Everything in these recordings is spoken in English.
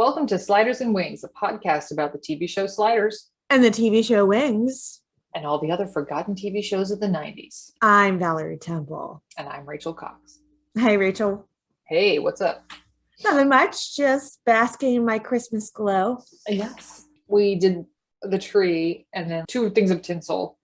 Welcome to Sliders and Wings, a podcast about the TV show Sliders. And the TV show Wings. And all the other forgotten TV shows of the 90s. I'm Valerie Temple. And I'm Rachel Cox. Hi, Rachel. Hey, what's up? Nothing much, just basking in my Christmas glow. Yes. We did the tree and then 2 things of tinsel.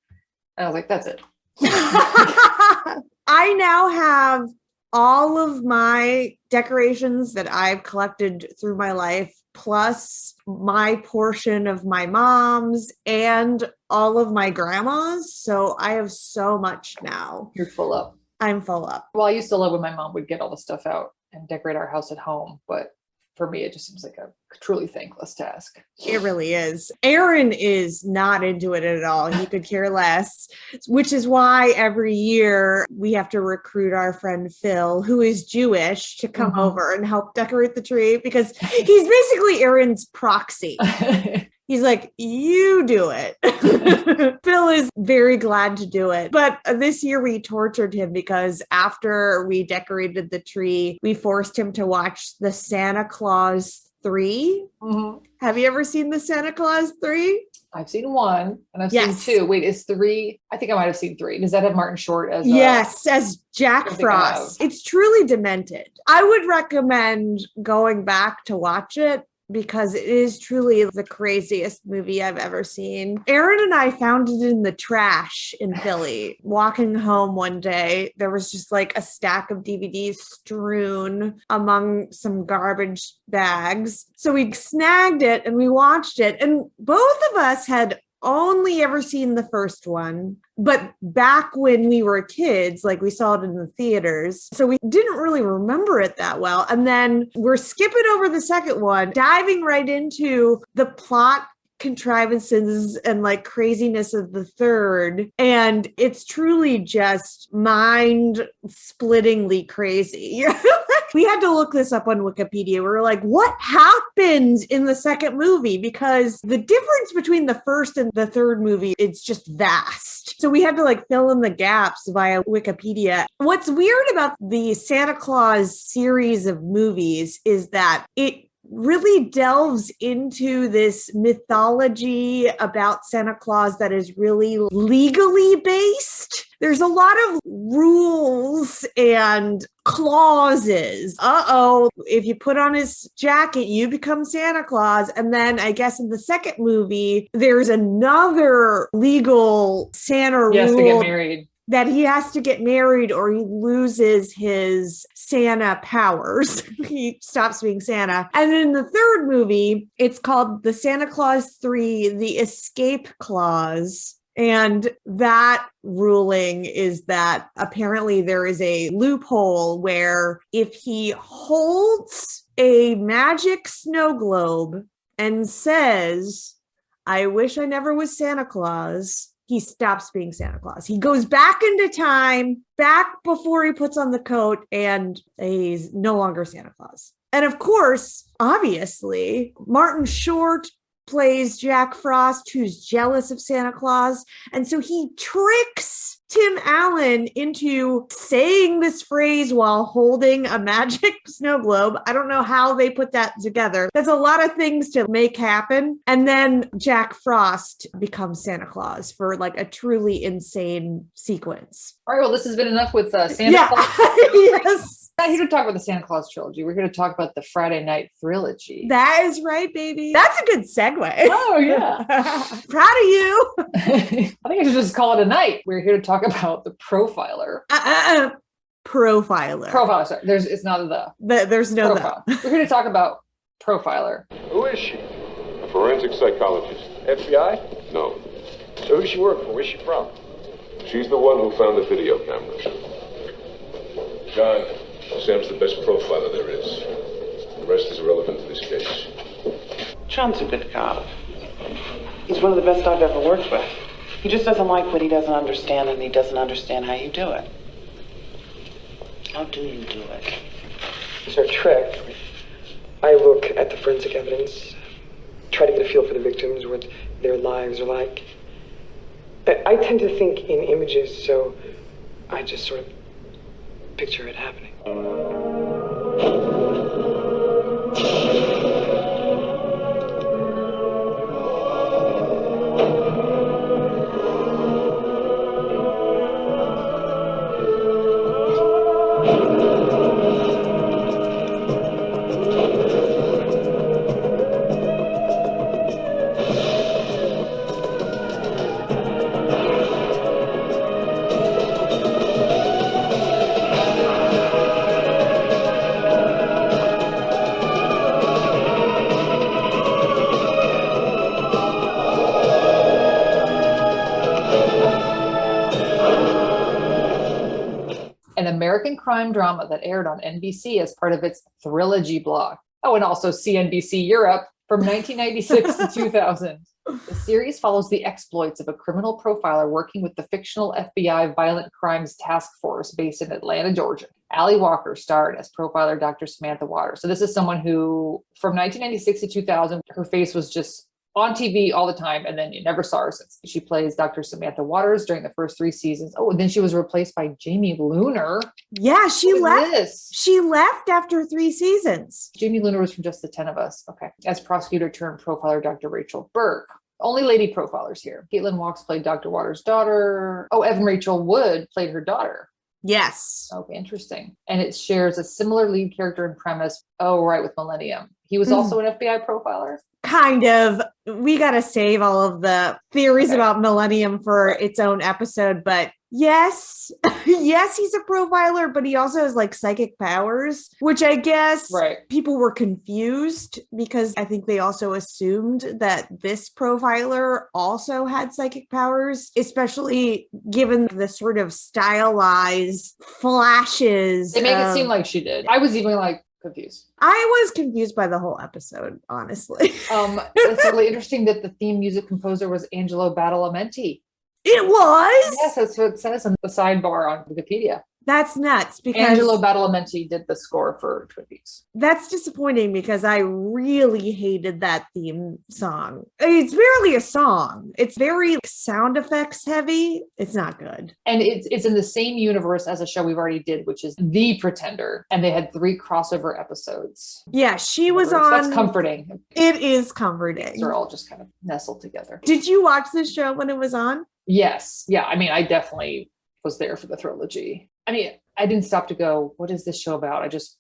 And I was like, that's it. I now have all of my decorations that I've collected through my life, plus my portion of my mom's and all of my grandma's. So I have so much now. You're full up. I'm full up. Well, I used to love when my mom would get all the stuff out and decorate our house at home. But for me, it just seems like a truly thankless task. It really is. Aaron is not into it at all. He could care less, which is why every year we have to recruit our friend Phil, who is Jewish, to come over and help decorate the tree because he's basically Aaron's proxy. He's like, you do it. Phil is very glad to do it. But this year we tortured him because after we decorated the tree, we forced him to watch the Santa Claus 3. Mm-hmm. Have you ever seen the Santa Claus 3? I've seen 1 and I've seen 2. Wait, is 3? I think I might have seen 3. Does that have Martin Short as Yes, as Jack Frost. It's truly demented. I would recommend going back to watch it, because it is truly the craziest movie I've ever seen. Aaron and I found it in the trash in Philly. Walking home one day, there was just like a stack of DVDs strewn among some garbage bags. So we snagged it and we watched it. And both of us had only ever seen the first one, but back when we were kids, like we saw it in the theaters, so we didn't really remember it that well. And then we're skipping over the second one, diving right into the plot contrivances and like craziness of the third, and it's truly just mind-splittingly crazy. We had to look this up on Wikipedia. We were like, what happens in the second movie? Because the difference between the first and the third movie, it's just vast. So we had to like fill in the gaps via Wikipedia. What's weird about the Santa Claus series of movies is that it really delves into this mythology about Santa Claus that is really legally based. There's a lot of rules and clauses. If you put on his jacket, you become Santa Claus. And then I guess in the second movie, there's another legal Santa rule. He has to get married. That he has to get married or he loses his Santa powers. He stops being Santa. And in the third movie, it's called the Santa Claus 3, the Escape Clause. And that ruling is that apparently there is a loophole where if he holds a magic snow globe and says, I wish I never was Santa Claus, he stops being Santa Claus. He goes back into time, back before he puts on the coat, and he's no longer Santa Claus. And of course, obviously, Martin Short plays Jack Frost, who's jealous of Santa Claus. And so he tricks Tim Allen into saying this phrase while holding a magic snow globe. I don't know how they put that together. That's a lot of things to make happen. And then Jack Frost becomes Santa Claus for like a truly insane sequence. All right, well, this has been enough with Santa Claus. Yes. We're not here to talk about the Santa Claus trilogy. We're here to talk about the Friday night Thrillogy. That is right, baby. That's a good segue. Oh, yeah. Proud of you. I think I should just call it a night. We're here to talk about the profiler. Profiler. Profiler, sorry. There's not a the. There's no profile. We're here to talk about profiler. Who is she? A forensic psychologist. FBI? No. So who's she work for? Where's she from? She's the one who found the video cameras. John, Sam's the best profiler there is. The rest is irrelevant to this case. John's a good cop. He's one of the best I've ever worked with. He just doesn't like what he doesn't understand, and he doesn't understand how you do it. How do you do it? It's our trick. I look at the forensic evidence, try to get a feel for the victims, what their lives are like. I tend to think in images, so I just sort of picture it happening. American crime drama that aired on NBC as part of its Thrillogy block. Oh, and also CNBC Europe from 1996 to 2000. The series follows the exploits of a criminal profiler working with the fictional FBI Violent Crimes Task Force based in Atlanta, Georgia. Ali Walker starred as profiler Dr. Samantha Waters. So this is someone who, from 1996 to 2000, her face was just on TV all the time, and then you never saw her since. She plays Dr. Samantha Waters during the first 3 seasons. Oh, and then she was replaced by Jamie Luner. Yeah, she Who is left. this? She left after 3 seasons. Jamie Luner was from Just the 10 of Us. Okay. As prosecutor-turned-profiler Dr. Rachel Burke. Only lady profilers here. Caitlin Wachs played Dr. Waters' daughter. Oh, Evan Rachel Wood played her daughter. Yes. Okay, interesting. And it shares a similar lead character and premise. Oh, right, with Millennium. He was also an FBI profiler. Kind of. We got to save all of the theories about Millennium for its own episode, but yes, yes, he's a profiler, but he also has like psychic powers, which I guess people were confused because I think they also assumed that this profiler also had psychic powers, especially given the sort of stylized flashes. They make it seem like she did. I was even like, confused. I was confused by the whole episode, honestly. It's really interesting that the theme music composer was Angelo Badalamenti. It was? Yes, that's what it says on the sidebar on Wikipedia. That's nuts because Angelo Badalamenti did the score for Twin Peaks. That's disappointing because I really hated that theme song. It's barely a song. It's very sound effects heavy. It's not good. And it's in the same universe as a show we've already did, which is The Pretender. And they had 3 crossover episodes. Yeah, she was on. That's comforting. It is comforting. They're all just kind of nestled together. Did you watch this show when it was on? Yes. Yeah. I mean, I definitely was there for the Thrillogy. I mean, I didn't stop to go, what is this show about? I just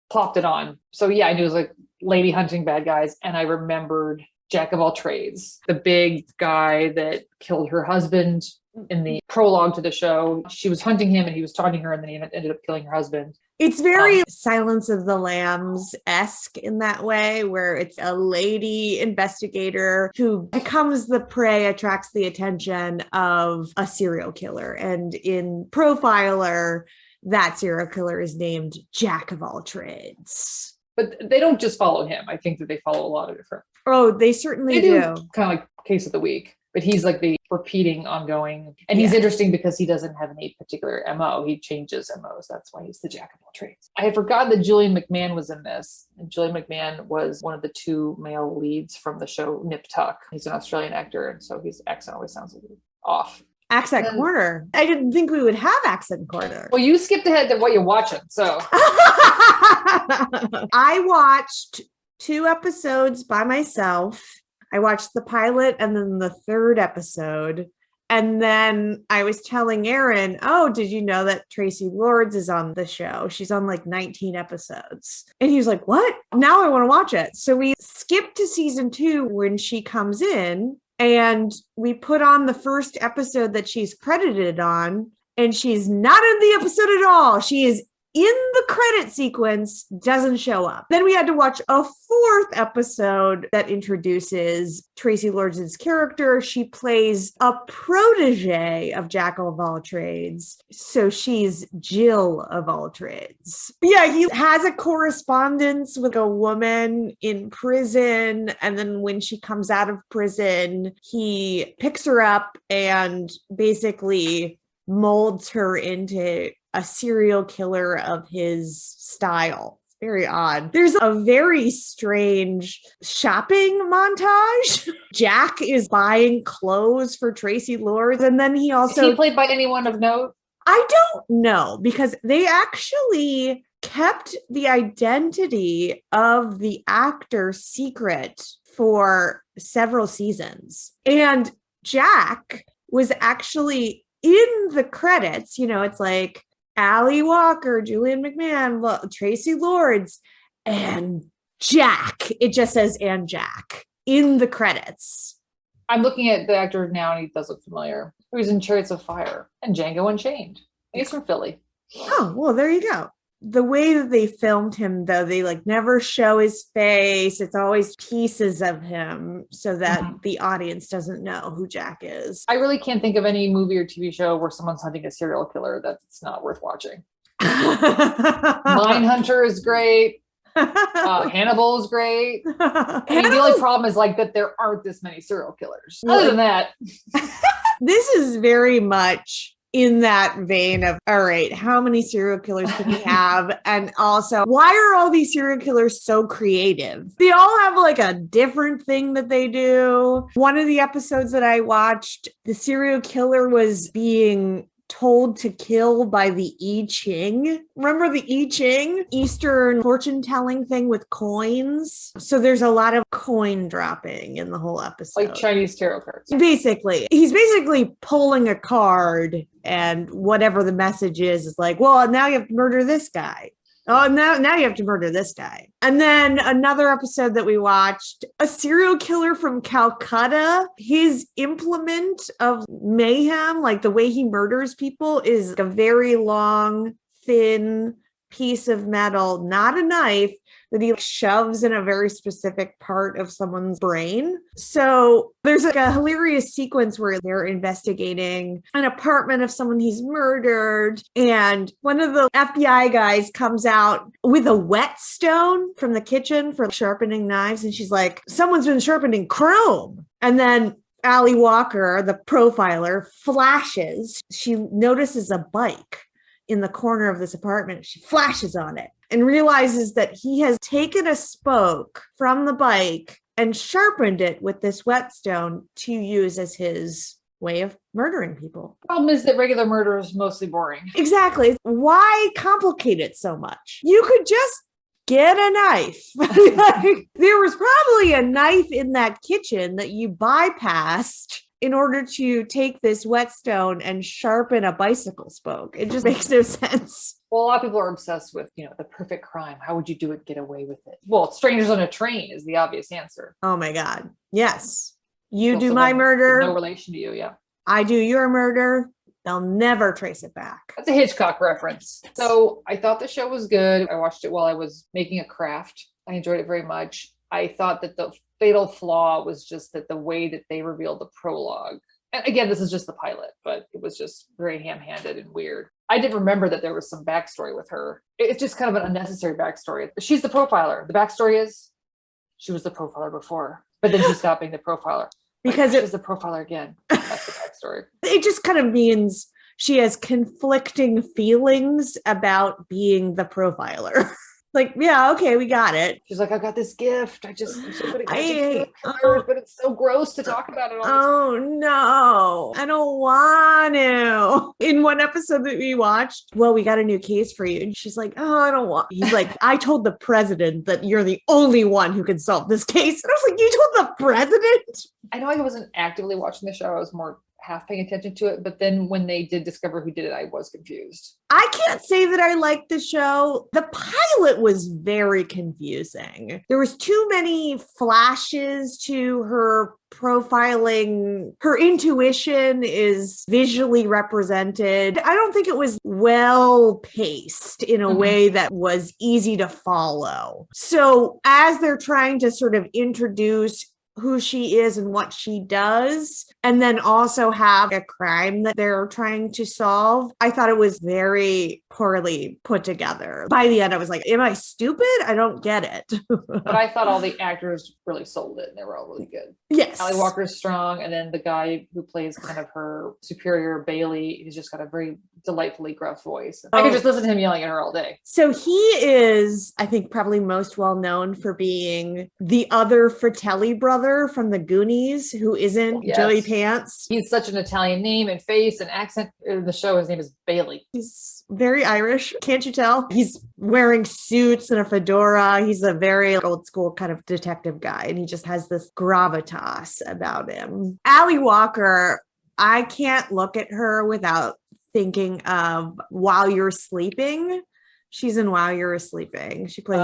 plopped it on. So yeah, I knew it was like lady hunting bad guys. And I remembered Jack of all trades, the big guy that killed her husband in the prologue to the show. She was hunting him and he was taunting her and then he ended up killing her husband. It's very Silence of the Lambs-esque in that way, where it's a lady investigator who becomes the prey, attracts the attention of a serial killer. And in Profiler, that serial killer is named Jack of all trades. But they don't just follow him. I think that they follow a lot of different. Oh, they certainly do. Kind of like Case of the Week. But he's like the repeating, ongoing. And he's interesting because he doesn't have any particular MO. He changes MOs. That's why he's the Jack of all trades. I had forgotten that Julian McMahon was in this. And Julian McMahon was one of the 2 male leads from the show Nip Tuck. He's an Australian actor. And so his accent always sounds a little off. Accent Corner. I didn't think we would have Accent Corner. Well, you skipped ahead to what you're watching. So I watched 2 episodes by myself. I watched the pilot and then the 3rd episode. And then I was telling Aaron, oh, did you know that Tracy Lords is on the show? She's on like 19 episodes. And he was like, what? Now I want to watch it. So we skipped to season 2 when she comes in and we put on the first episode that she's credited on. And she's not in the episode at all. She is in the credit sequence, doesn't show up. Then we had to watch a 4th episode that introduces Tracy Lords' character. She plays a protege of Jack of all trades. So she's Jill of all trades. Yeah, he has a correspondence with a woman in prison. And then when she comes out of prison, he picks her up and basically molds her into a serial killer of his style. It's very odd. There's a very strange shopping montage. Jack is buying clothes for Tracy Lords, and then he also... Is he played by anyone of note? I don't know, because they actually kept the identity of the actor secret for several seasons. And Jack was actually in the credits. You know, it's like Ali Walker, Julian McMahon, Tracy Lords, and Jack. It just says "and Jack" in the credits. I'm looking at the actor now and he does look familiar. He was in Chariots of Fire and Django Unchained. He's from Philly. Oh, well, there you go. The way that they filmed him, though, they like never show his face. It's always pieces of him so that the audience doesn't know who Jack is. I really can't think of any movie or TV show where someone's hunting a serial killer that's not worth watching. Mindhunter is great. Hannibal is great. I mean, the only problem is like that there aren't this many serial killers. Other than that, this is very much in that vein of, all right, how many serial killers can we have? And also, why are all these serial killers so creative? They all have like a different thing that they do. One of the episodes that I watched, the serial killer was being told to kill by the I Ching. Remember the I Ching? Eastern fortune telling thing with coins. So there's a lot of coin dropping in the whole episode. like Chinese tarot cards. Basically, he's basically pulling a card, and whatever the message is like, well, now you have to murder this guy. Oh, now you have to murder this guy. And then another episode that we watched, a serial killer from Calcutta, his implement of mayhem, like the way he murders people, is a very long, thin piece of metal, not a knife, that he shoves in a very specific part of someone's brain. So there's like a hilarious sequence where they're investigating an apartment of someone he's murdered. And one of the FBI guys comes out with a whetstone from the kitchen for sharpening knives. And she's like, someone's been sharpening chrome. And then Allie Walker, the profiler, flashes. She notices a bike in the corner of this apartment. She flashes on it and realizes that he has taken a spoke from the bike and sharpened it with this whetstone to use as his way of murdering people. Problem is that regular murder is mostly boring. Exactly. Why complicate it so much? You could just get a knife. Like, there was probably a knife in that kitchen that you bypassed in order to take this whetstone and sharpen a bicycle spoke. It just makes no sense. Well, a lot of people are obsessed with, the perfect crime. How would you do it? Get away with it. Well, strangers on a train is the obvious answer. Oh my God. Yes. You Kill do someone my murder. with no relation to you. Yeah. I do your murder. They'll never trace it back. That's a Hitchcock reference. So I thought the show was good. I watched it while I was making a craft. I enjoyed it very much. I thought that the fatal flaw was just that the way that they revealed the prologue. And again, this is just the pilot, but it was just very ham-handed and weird. I didn't remember that there was some backstory with her. It's just kind of an unnecessary backstory. She's the profiler. The backstory is she was the profiler before, but then she stopped being the profiler. Because she's the profiler again. That's the backstory. It just kind of means she has conflicting feelings about being the profiler. Like, yeah, okay, we got it. She's like, I got this gift. I'm so good at catching colors, but it's so gross to talk about it all the time. Oh no, I don't want to. In one episode that we watched, well, we got a new case for you. And she's like, oh, I don't want. He's like, I told the president that you're the only one who can solve this case. And I was like, you told the president? I know I wasn't actively watching the show. I was more half paying attention to it, but then when they did discover who did it, I was confused. I can't say that I liked the show. The pilot was very confusing. There was too many flashes to her profiling. Her intuition is visually represented. I don't think it was well paced in a way that was easy to follow. So as they're trying to sort of introduce who she is and what she does, and then also have a crime that they're trying to solve, I thought it was very poorly put together. By the end, I was like, am I stupid? I don't get it. But I thought all the actors really sold it and they were all really good. Yes. Allie Walker's strong, and then the guy who plays kind of her superior, Bailey, he's just got a very delightfully gruff voice. I could just listen to him yelling at her all day. So he is, I think, probably most well known for being the other Fratelli brother from the Goonies, who isn't Joey Pants. He's such an Italian name and face and accent. In the show, his name is Bailey. He's very Irish. Can't you tell? He's wearing suits and a fedora. He's a very old school kind of detective guy, and he just has this gravitas about him. Allie Walker, I can't look at her without thinking of While You're Sleeping. She's in While You're Sleeping. She plays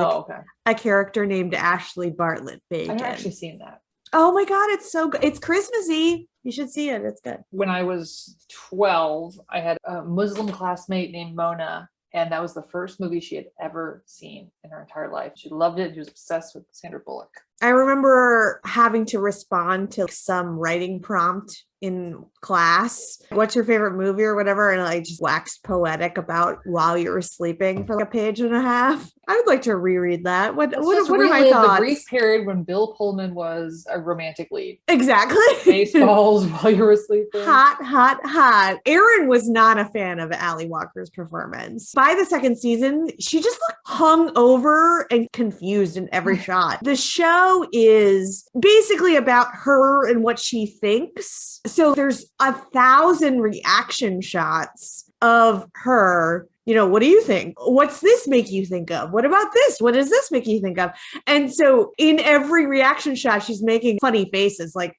a character named Ashley Bartlett Bacon. I've actually seen that. Oh my God, it's so good. It's Christmassy. You should see it. It's good. When I was 12, I had a Muslim classmate named Mona, and that was the first movie she had ever seen in her entire life. She loved it. She was obsessed with Sandra Bullock. I remember having to respond to some writing prompt in class. What's your favorite movie or whatever? And I just waxed poetic about While You Were Sleeping for like a page and a half. I would like to reread that. What are my thoughts? The brief period when Bill Pullman was a romantic lead. Exactly. Baseballs While You Were Sleeping. Hot, hot, hot. Erin was not a fan of Ali Walker's performance. By the second season, she just looked hung over and confused in every shot. The show is basically about her and what she thinks. So there's 1,000 reaction shots of her. What do you think? What's this make you think of? What about this? What does this make you think of? And so in every reaction shot, she's making funny faces like,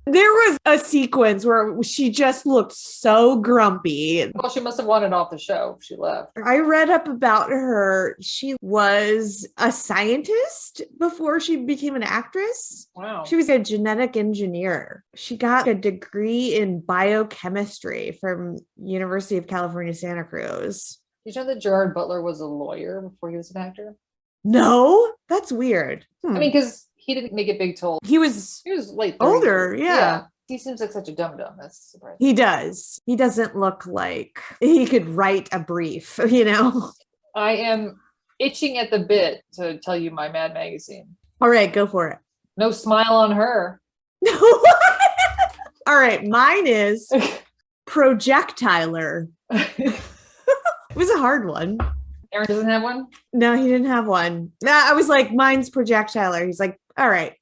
There was a sequence where she just looked so grumpy. Well, she must have wanted off the show. She left. I read up about her. She was a scientist before she became an actress. Wow. She was a genetic engineer. She got a degree in biochemistry from University of California, Santa Cruz. Did you know that Gerard Butler was a lawyer before he was an actor? No, that's weird. I mean, because he didn't make it big till he was late 30s. older. Yeah. He seems like such a dum-dum. That's surprising. He does. He doesn't look like he could write a brief, I am itching at the bit to tell you my Mad Magazine. All right, go for it. No smile on her. All right, mine is Projectiler. It was a hard one. Aaron doesn't have one? No, he didn't have one. I was like, mine's Projectiler. He's like, all right.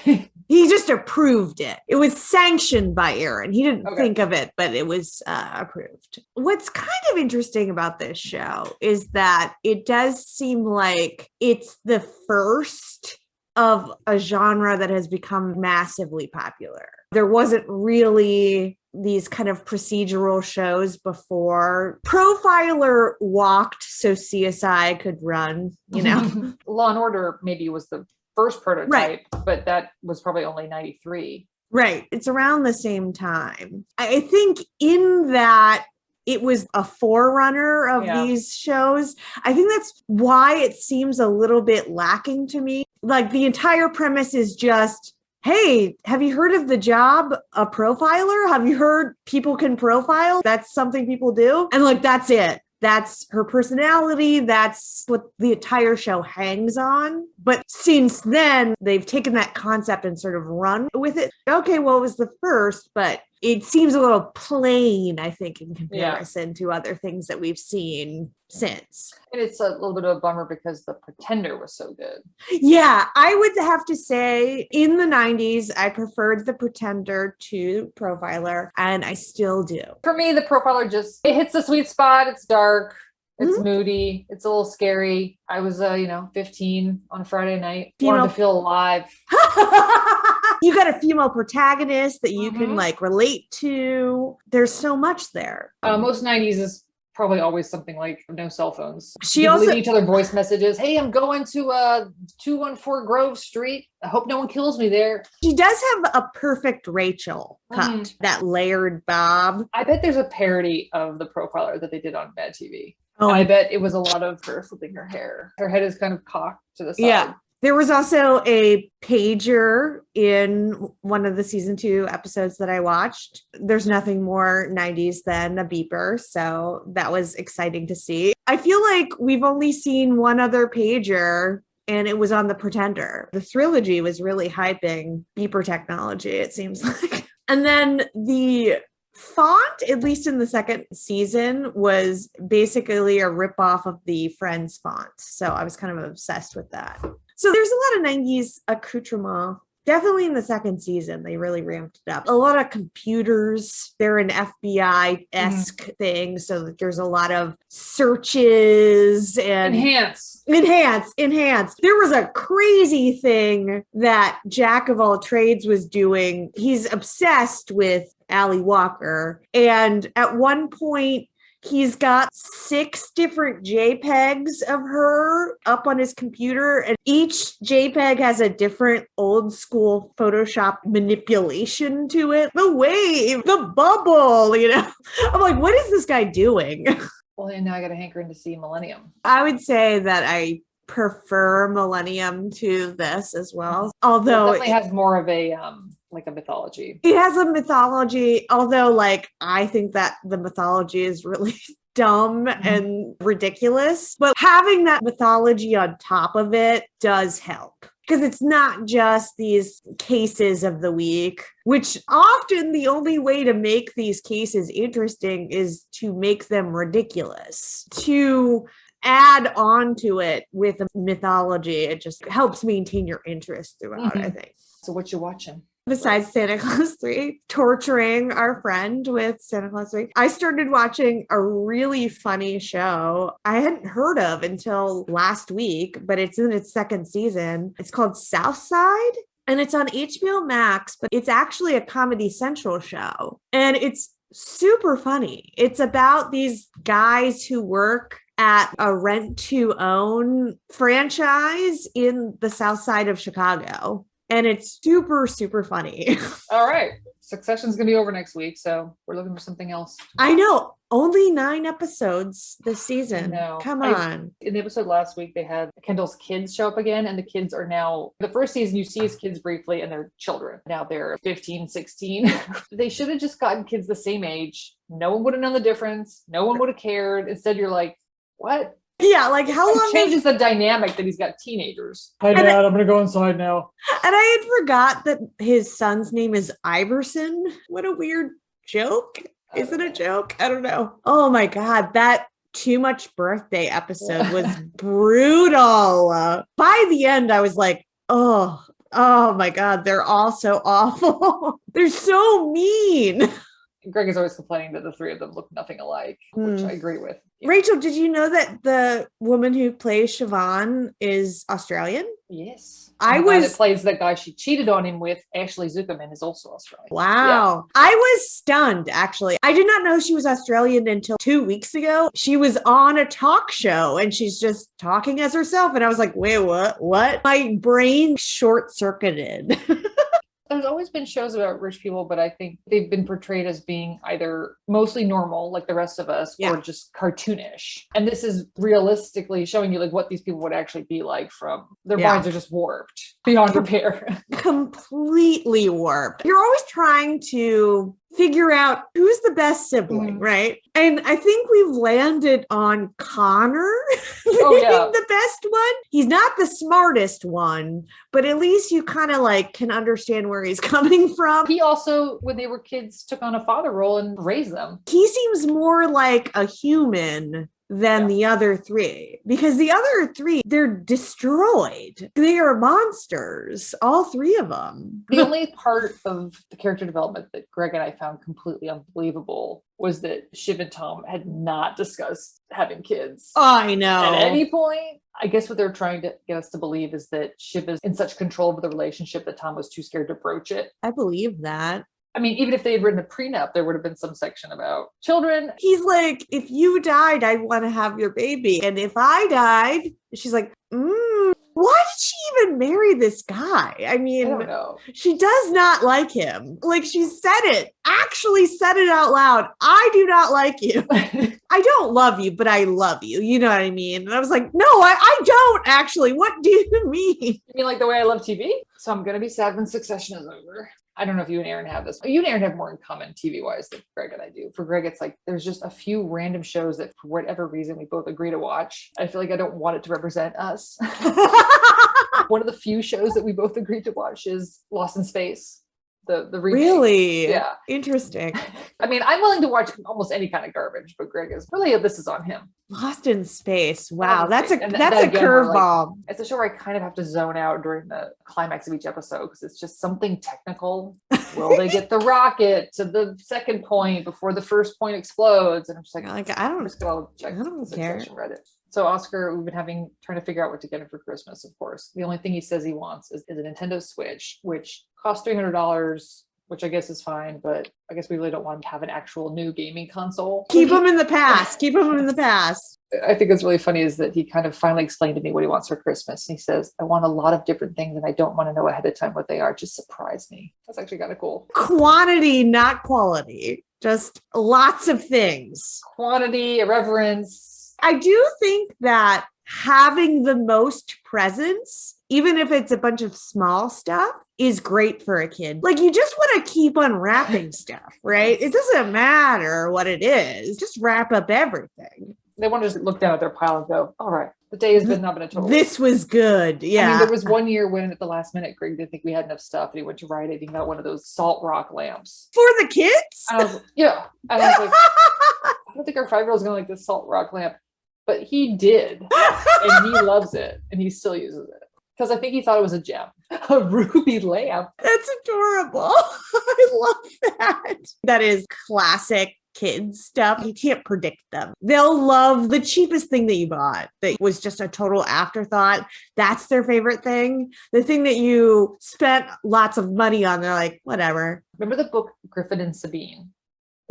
He just approved it. It was sanctioned by Aaron. He didn't think of it, but it was approved. What's kind of interesting about this show is that it does seem like it's the first of a genre that has become massively popular. There wasn't really these kind of procedural shows before. Profiler walked so CSI could run, Law and Order maybe was the first prototype, right, but that was probably only 93. Right. It's around the same time. I think in that it was a forerunner of these shows. I think that's why it seems a little bit lacking to me. Like the entire premise is just, hey, have you heard of the job, a profiler? Have you heard people can profile? That's something people do. And like, that's it. That's her personality. That's what the entire show hangs on. But since then, they've taken that concept and sort of run with it. Okay, well, it was the first, but it seems a little plain, I think, in comparison to other things that we've seen since. And it's a little bit of a bummer because The Pretender was so good. Yeah, I would have to say in the 90s, I preferred The Pretender to Profiler, and I still do. For me, The Profiler it hits the sweet spot. It's dark. It's moody. It's a little scary. I was, 15 on a Friday night. Wanted to feel alive. You got a female protagonist that you can like relate to. There's so much there. Most 90s is probably always something like no cell phones. She also leave each other voice messages. Hey, I'm going to 214 Grove Street. I hope no one kills me there. She does have a perfect Rachel cut, that layered bob. I bet there's a parody of The Profiler that they did on Mad TV. Oh, I bet it was a lot of her flipping her hair. Her head is kind of cocked to the side. Yeah. There was also a pager in one of the season 2 episodes that I watched. There's nothing more 90s than a beeper, so that was exciting to see. I feel like we've only seen one other pager, and it was on The Pretender. The Thrillogy was really hyping beeper technology, it seems like. And then the font, at least in the second season, was basically a ripoff of the Friends font. So I was kind of obsessed with that. So there's a lot of 90s accoutrement. Definitely in the second season, they really ramped it up. A lot of computers. They're an FBI-esque thing. So that there's a lot of searches and enhance. There was a crazy thing that Jack of all trades was doing. He's obsessed with Ali Walker. And at one point, he's got 6 different JPEGs of her up on his computer, and each JPEG has a different old school Photoshop manipulation to it. The wave, the bubble, I'm like, what is this guy doing? Well, and now I got to hanker in to see Millennium. I would say that I prefer Millennium to this as well. It Although definitely has more of a like a mythology. it has a mythology, although like I think that the mythology is really dumb and ridiculous. But having that mythology on top of it does help. Because it's not just these cases of the week, which often the only way to make these cases interesting is to make them ridiculous. To add on to it with a mythology, it just helps maintain your interest throughout, I think. So what you watching? Besides Santa Claus 3, torturing our friend with Santa Claus 3, I started watching a really funny show I hadn't heard of until last week, but it's in its second season. It's called Southside, and it's on HBO Max, but it's actually a Comedy Central show, and it's super funny. It's about these guys who work at a rent-to-own franchise in the South Side of Chicago. And it's super, super funny. All right. Succession's going to be over next week, so we're looking for something else. I know. Only 9 episodes this season. No. Come on. In the episode last week, they had Kendall's kids show up again, and the kids are now, the first season you see his kids briefly, and they're children. Now they're 15, 16. They should have just gotten kids the same age. No one would have known the difference. No one would have cared. Instead, you're like, what? Yeah, like how long It changes the dynamic that he's got teenagers. Hi, Dad. I'm going to go inside now. And I had forgot that his son's name is Iverson. What a weird joke. Is it a joke? I don't know. Oh my God. That Too Much Birthday episode was brutal. By the end, I was like, oh my God. They're all so awful. They're so mean. Greg is always complaining that the three of them look nothing alike, which I agree with. Rachel, did you know that the woman who plays Siobhan is Australian? Yes. I the guy was- that plays that guy she cheated on him with, Ashley Zuckerman, is also Australian. Wow. I was stunned, actually. I did not know she was Australian until 2 weeks ago. She was on a talk show and she's just talking as herself. And I was like, wait, what? What? My brain short-circuited. There's always been shows about rich people, but I think they've been portrayed as being either mostly normal, like the rest of us, or just cartoonish. And this is realistically showing you like what these people would actually be like from their minds are just warped beyond repair. Completely warped. You're always trying to figure out who's the best sibling, right? And I think we've landed on Connor being the best one. He's not the smartest one, but at least you kind of like can understand where he's coming from. He also, when they were kids, took on a father role and raised them. He seems more like a human than the other three, because the other three, they're destroyed. They are monsters, all three of them. The only part of the character development that Greg and I found completely unbelievable was that Shiv and Tom had not discussed having kids. I know. At any point. I guess what they're trying to get us to believe is that Shiv is in such control of the relationship that Tom was too scared to broach it. I believe that. I mean, even if they had written a prenup, there would have been some section about children. He's like, if you died, I want to have your baby. And if I died, she's like, why did she even marry this guy? I mean, I don't know. She does not like him. Like she said it, actually said it out loud. I do not like you. I don't love you, but I love you. You know what I mean? And I was like, no, I don't actually. What do you mean? You mean like the way I love TV? So I'm going to be sad when Succession is over. I don't know if you and Aaron have this. You and Aaron have more in common TV-wise than Greg and I do. For Greg, it's like there's just a few random shows that for whatever reason we both agree to watch. I feel like I don't want it to represent us. One of the few shows that we both agreed to watch is Lost in Space. The remake. Really? Yeah. Interesting. I mean, I'm willing to watch almost any kind of garbage, but Greg is really, this is on him. Lost in Space. Wow. That's And a that again, we're like- curveball. It's a show where I kind of have to zone out during the climax of each episode because it's just something technical. Will they get the rocket to the second point before the first point explodes? And I'm just like I'm just gonna check the Succession Reddit. So Oscar, we've been trying to figure out what to get him for Christmas, of course. The only thing he says he wants is a Nintendo Switch, which costs $300, which I guess is fine, but I guess we really don't want him to have an actual new gaming console. Keep him in the past. Keep him in the past. I think what's really funny is that he kind of finally explained to me what he wants for Christmas. And he says, I want a lot of different things and I don't want to know ahead of time what they are. Just surprise me. That's actually kind of cool. Quantity, not quality. Just lots of things. Quantity, irreverence. I do think that having the most presents, even if it's a bunch of small stuff, is great for a kid. Like, you just want to keep unwrapping stuff, right? It doesn't matter what it is. Just wrap up everything. They want to just look down at their pile and go, all right, the day has been not been a total. This was good. Yeah. I mean, there was one year when at the last minute, Greg didn't think we had enough stuff, and he went to Rite Aid and got one of those salt rock lamps. For the kids? And I was like, yeah. And I was like, I don't think our 5-year-old's going to like this salt rock lamp. But he did. And he loves it. And he still uses it. Because I think he thought it was a gem. A ruby lamp. That's adorable. I love that. That is classic kids stuff. You can't predict them. They'll love the cheapest thing that you bought that was just a total afterthought. That's their favorite thing. The thing that you spent lots of money on, they're like, whatever. Remember the book Griffin and Sabine?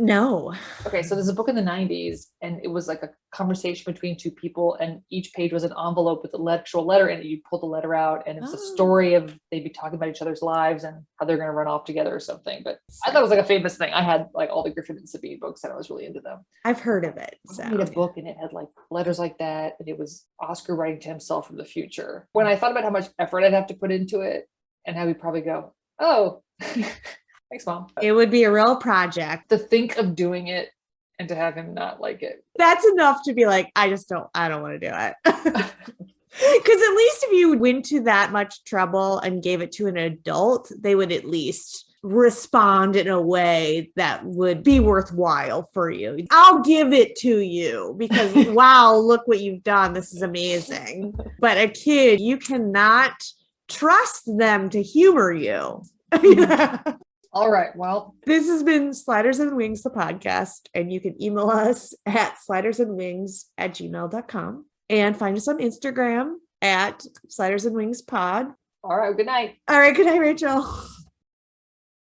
No. Okay, so there's a book in the 90s, and it was like a conversation between two people, and each page was an envelope with an actual letter in it. You pull the letter out, and it was a story of they'd be talking about each other's lives and how they're going to run off together or something. But I thought it was like a famous thing. I had like all the Griffin and Sabine books, and I was really into them. I've heard of it. I made a book, and it had like letters like that, and it was Oscar writing to himself from the future. When I thought about how much effort I'd have to put into it, and how he'd probably go, oh. Thanks, Mom. It would be a real project. To think of doing it and to have him not like it. That's enough to be like, I don't want to do it. Because at least if you went to that much trouble and gave it to an adult, they would at least respond in a way that would be worthwhile for you. I'll give it to you because, wow, look what you've done. This is amazing. But a kid, you cannot trust them to humor you. All right. Well, this has been Sliders and Wings, the podcast, and you can email us at slidersandwings@gmail.com and find us on Instagram at Sliders and Wings Pod. All right. Good night. All right. Good night, Rachel.